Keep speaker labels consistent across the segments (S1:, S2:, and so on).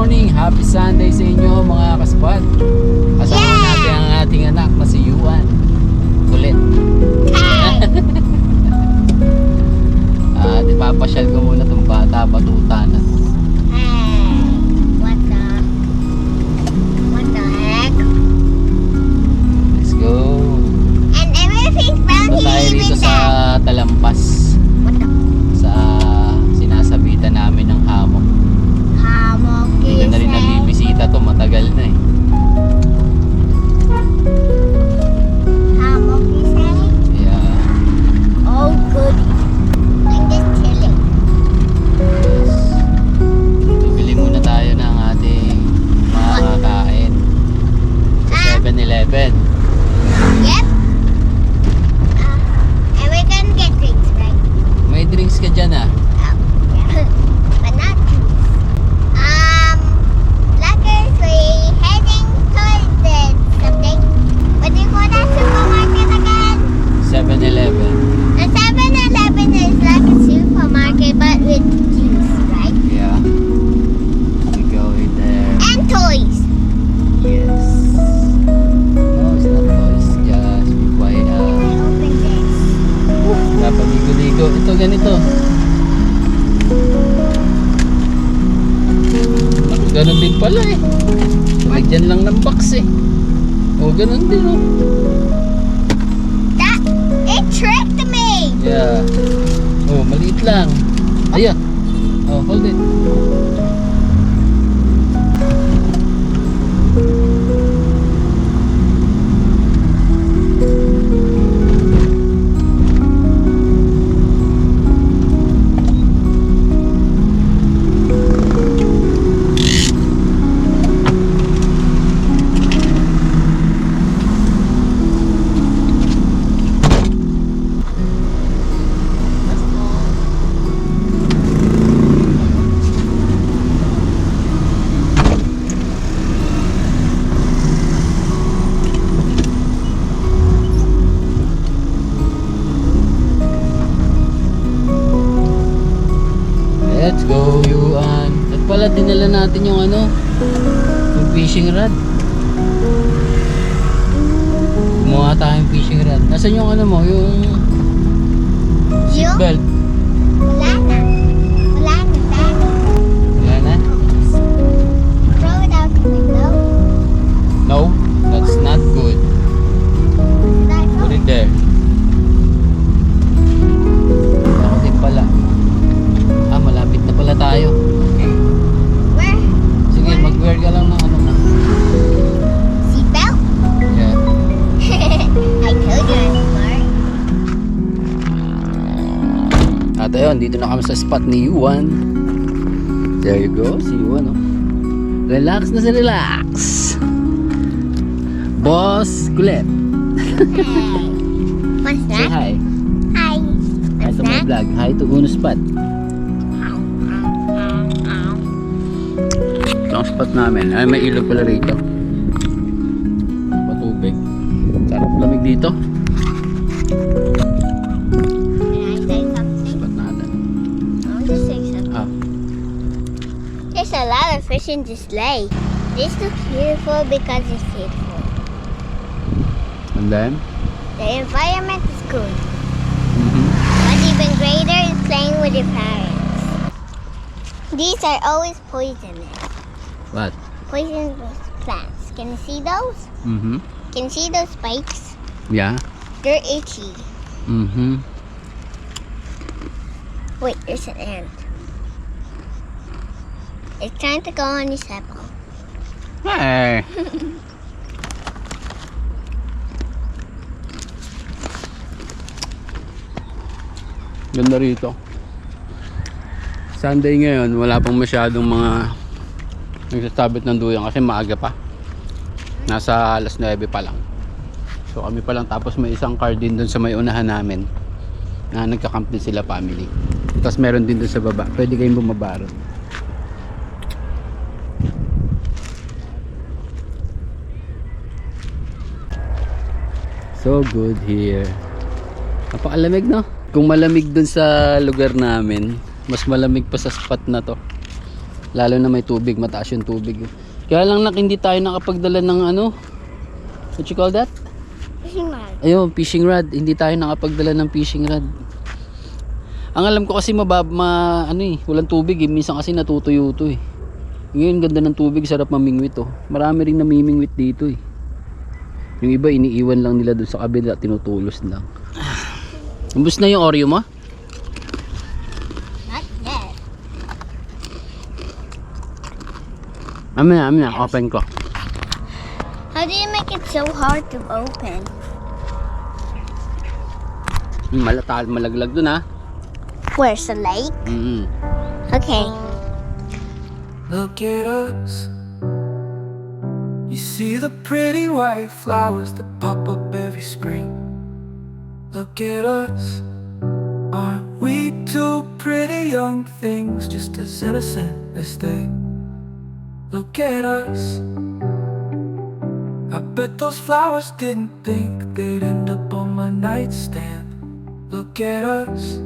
S1: morning, happy Sunday sa inyo mga kaspat. Kasama natin ang ating anak na si Yuan. Kulit. At ipapasyal ko muna itong bata, batuta na.
S2: What the heck?
S1: Let's go.
S2: And everything's brown
S1: Ito tayo
S2: here,
S1: dito
S2: even
S1: sa
S2: that.
S1: Talampas.
S2: What the
S1: Sa sinasabitan namin ng hammock.
S2: hammock
S1: Hindi
S2: is
S1: na rin nabibisita to, matagal na eh.
S2: Hammock is saying?
S1: Yeah.
S2: Oh, goody. I'm just chilling.
S1: Yes. Bibili muna tayo ng ating mga kakain sa 7-Eleven.
S2: Yep. And we're gonna get drinks, right?
S1: May drinks ka dyan ah.
S2: Oh, yeah. But not juice. Luckers, we're heading towards something. What do you call that supermarket again?
S1: 7-Eleven.
S2: A 7-Eleven is like a supermarket but with juice, right?
S1: Yeah. We go in there.
S2: And toys.
S1: Yes. No, it's not toys. Just be quiet.
S2: I open this.
S1: Napaligo-ligo. Ito ganito. Ako, ganun din pala eh. Lagyan lang ng box eh. O, ganun din oh.
S2: That it tricked me.
S1: Yeah. Oh, maliit lang. Ayan. Oh, hold it. Let's go, Yuan. At pala, dinala natin yung ano, yung fishing rod. Gumawa tayong fishing rod. Nasaan yung ano mo, yung seatbelt?
S2: Wala na. Wala na, Dad.
S1: Wala na?
S2: Throw it out the window.
S1: No, that's not good.
S2: Did I throw
S1: Put
S2: it?
S1: it there. Ako din pala. Malapit na pala tayo. Okay.
S2: Where?
S1: Sige, mag-wear ka lang ng ano mo.
S2: Seatbelt?
S1: Yeah.
S2: I told you I'm smart.
S1: At ayun, dito na kami sa spot ni Yuan. There you go, si Yuan oh. Relax na si relax. Boss Kulit.
S2: What's
S1: Say
S2: that?
S1: hi.
S2: Hi.
S1: Hi
S2: What's
S1: to my
S2: that?
S1: vlog. Hi to Uno Spot. Ito ang spot namin. Ay, may ilog pala rito. Patubig. Sarap lamig dito.
S2: Can I say something?
S1: Spot natin.
S2: I want to say something.
S1: Ah,
S2: There's a lot of fish in this lake. This looks beautiful because it's beautiful.
S1: and then?
S2: The environment is good.
S1: Mhm.
S2: But even greater is playing with your parents. These are always poisonous.
S1: What?
S2: Poisonous plants. Can you see those?
S1: Mhm.
S2: Can you see those spikes?
S1: Yeah.
S2: They're itchy.
S1: Mhm.
S2: Wait, there's an ant. It's trying to go on this apple.
S1: Hey. Ganda rito. Sunday ngayon, wala pang masyadong mga nagsasabit ng duyan kasi maaga pa. Nasa alas 9 pa lang. So kami pa lang, tapos may isang car din doon sa may unahan namin na nagka-camp din sila family. Tapos meron din doon sa baba. Pwede kayong bumaba ron. So good here. Napakalamig, no? Kung malamig dun sa lugar namin, mas malamig pa sa spot na to. Lalo na may tubig, mataas yung tubig. Kaya lang hindi tayo nakapagdala ng ano, what you call that?
S2: Fishing rod.
S1: Ayun, fishing rod. Hindi tayo nakapagdala ng fishing rod. Ang alam ko kasi walang tubig eh. Minsan kasi natutuyo to eh. Ngayon ganda ng tubig, sarap mamingwit oh. Marami ring namimingwit dito eh. Yung iba iniiwan lang nila doon sa kabila, tinutulos lang. Umbos na yung Oreo mo?
S2: Not yet.
S1: Amin na, open ko.
S2: How do you make it so hard to open?
S1: Malaglag doon ah.
S2: Where's the lake? Okay.
S3: Look at us. You see the pretty white flowers that pop up every spring. Look at us. Aren't we two pretty young things, just as innocent as they? Look at us. I bet those flowers didn't think they'd end up on my nightstand. Look at us.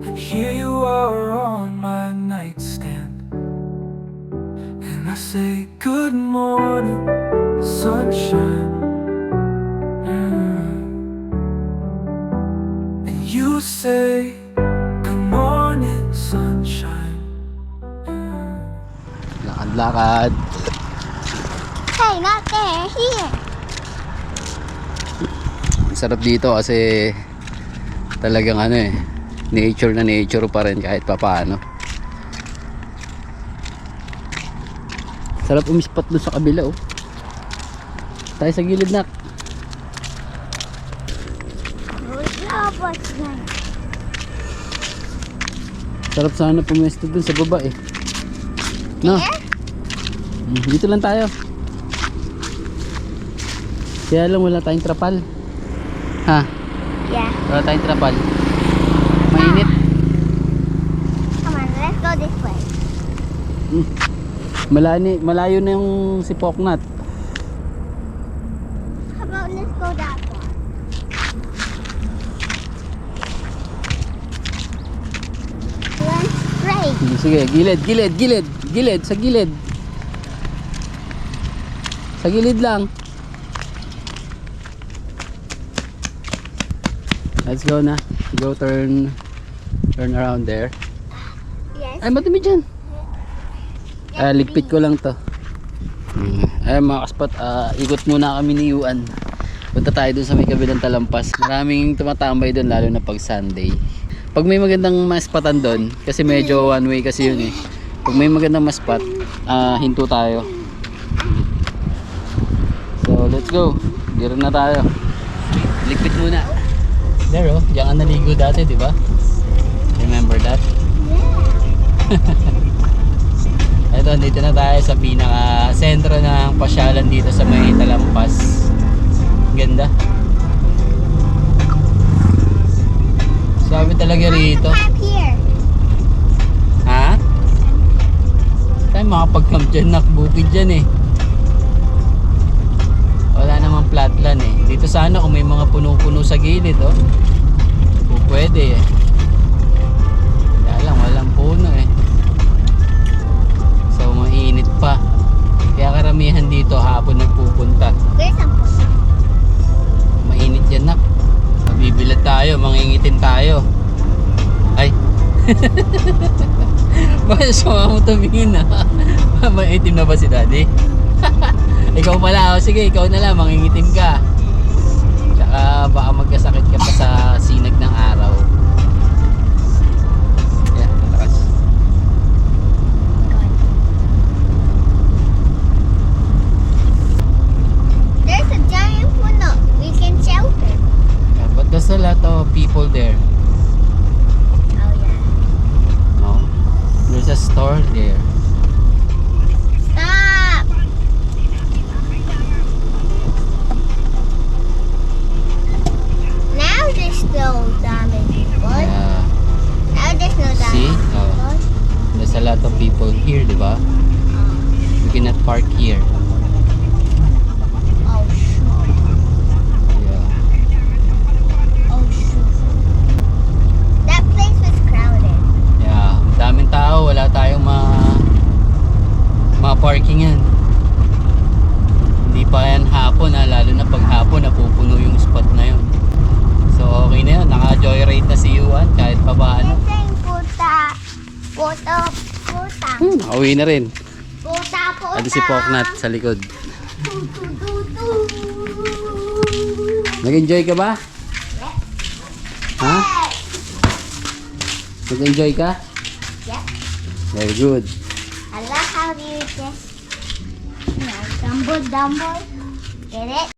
S3: And here you are on my nightstand. And I say, good morning, sunshine. And you say, good morning, sunshine.
S1: Lakad-lakad.
S2: Hey, not there. Here.
S1: Ang sarap dito kasi talagang nature na nature pa rin kahit papaano. Sarap umispat doon sa kabila oh. Tayo sa gilid nak. Sarap sana pumwesto doon sa baba eh. No? Dito lang tayo. Kaya lang wala tayong trapal. Ha?
S2: Yeah.
S1: Wala tayong trapal. Mainit.
S2: Come on, let's go this way.
S1: Malayo na yung si Poknat.
S2: How about let's go that far? Run straight.
S1: Sige, gilid, sa gilid. Sa gilid lang. Let's go na. Go turn around there.
S2: Yes.
S1: Ay, madumi dyan. Ligpit ko lang to. Ay mga kaspat, ikot muna kami ni Yuan. Punta tayo dun sa may kabilang talampas. Maraming tumatambay dun lalo na pag Sunday. Pag may magandang maspatan dun, kasi medyo one way kasi yun eh. Pag may magandang maspat, hinto tayo. So let's go. Dito na tayo. Ligpit muna. There oh, diyan ka naligo dati, di ba? Remember that? Ito, dito na tayo sa pinaka sentro ng pasyalan dito sa may talampas. Ganda. Sabi talaga rito.
S2: Camp here.
S1: Ha? Tayo makapag-camp dyan, nakbukid dyan eh. Wala namang flatland eh. Dito sana kung may mga puno-puno sa gilid oh. Pwede eh. Kaya lang walang puno eh. So mainit pa. Kaya karamihan dito hapon nagpupunta.
S2: Where's some puno?
S1: Mainit yan nak. Mabibilad tayo, mangingitin tayo. Ay. Bakit sumama mo tumingin na? Maitim na ba si daddy? Ikaw pala, oh, sige ikaw na lang, mangingitim ka. Tsaka baka magkasakit ka pa sa sinag ng araw. Yan, lakas.
S2: There's a giant puno. We can shelter.
S1: Yeah, but there's a lot of people there.
S2: Oh yeah.
S1: No? There's a store there.
S2: Stop. Now there's no damage people.
S1: Yeah.
S2: Now there's no damage
S1: See?
S2: people.
S1: There's a lot of people here, di ba? We cannot park here.
S2: Oh shoot.
S1: Yeah.
S2: Oh shoot. That place was crowded.
S1: Yeah. Daming tao, wala tayong Nakauwi na rin.
S2: Puta, puta.
S1: At si Poknat sa likod. Nag-enjoy ka ba? Ha? Nag-enjoy ka?
S2: Yep.
S1: Very good.
S2: I love how you just, dumble. Get it?